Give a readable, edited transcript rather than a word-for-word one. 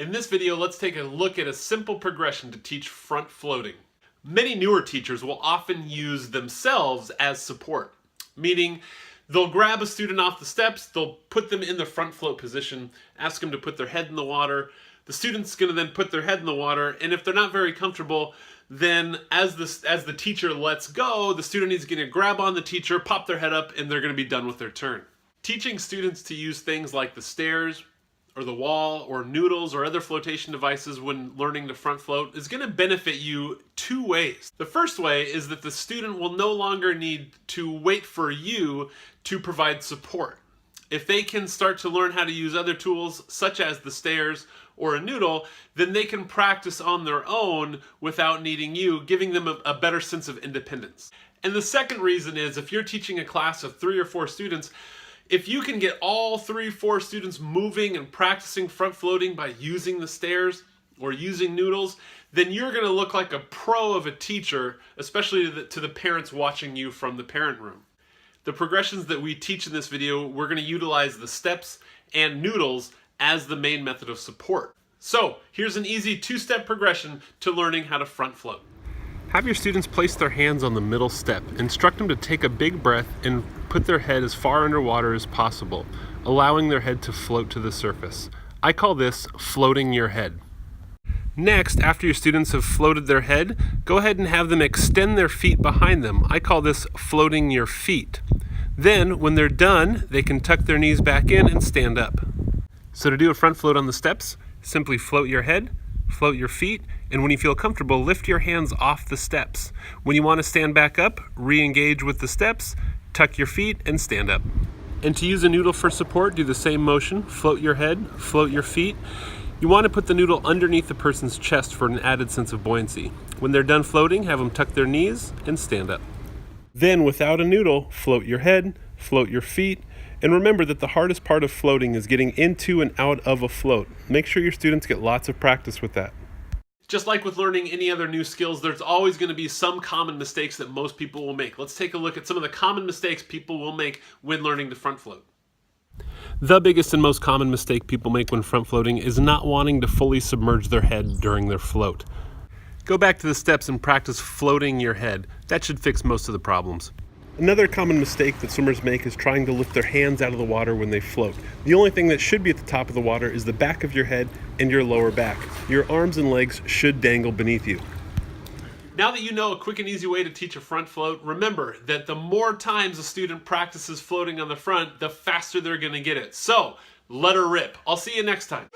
In this video, let's take a look at a simple progression to teach front floating. Many newer teachers will often use themselves as support, meaning they'll grab a student off the steps, they'll put them in the front float position, ask them to put their head in the water. The student's going to then put their head in the water, and if they're not very comfortable, then as the teacher lets go, the student is going to grab on the teacher, pop their head up, and they're going to be done with their turn. Teaching students to use things like the stairs, or the wall, or noodles, or other flotation devices when learning to front float is going to benefit you two ways. The first way is that the student will no longer need to wait for you to provide support. If they can start to learn how to use other tools, such as the stairs or a noodle, then they can practice on their own without needing you, giving them a better sense of independence. And the second reason is, if you're teaching a class of 3 or 4 students, if you can get all 3, 4 students moving and practicing front floating by using the stairs or using noodles, then you're going to look like a pro of a teacher, especially to the parents watching you from the parent room. The progressions that we teach in this video, we're going to utilize the steps and noodles as the main method of support. So here's an easy 2-step progression to learning how to front float. Have your students place their hands on the middle step. Instruct them to take a big breath and put their head as far underwater as possible, allowing their head to float to the surface. I call this floating your head. Next, after your students have floated their head, go ahead and have them extend their feet behind them. I call this floating your feet. Then, when they're done, they can tuck their knees back in and stand up. So to do a front float on the steps, simply float your head, float your feet, and when you feel comfortable, lift your hands off the steps. When you want to stand back up, re-engage with the steps, tuck your feet, and stand up. And to use a noodle for support, do the same motion. Float your head, float your feet. You want to put the noodle underneath the person's chest for an added sense of buoyancy. When they're done floating, have them tuck their knees and stand up. Then, without a noodle, float your head, float your feet, and remember that the hardest part of floating is getting into and out of a float. Make sure your students get lots of practice with that. Just like with learning any other new skills, there's always going to be some common mistakes that most people will make. Let's take a look at some of the common mistakes people will make when learning to front float. The biggest and most common mistake people make when front floating is not wanting to fully submerge their head during their float. Go back to the steps and practice floating your head. That should fix most of the problems. Another common mistake that swimmers make is trying to lift their hands out of the water when they float. The only thing that should be at the top of the water is the back of your head and your lower back. Your arms and legs should dangle beneath you. Now that you know a quick and easy way to teach a front float, remember that the more times a student practices floating on the front, the faster they're going to get it. So, let her rip. I'll see you next time.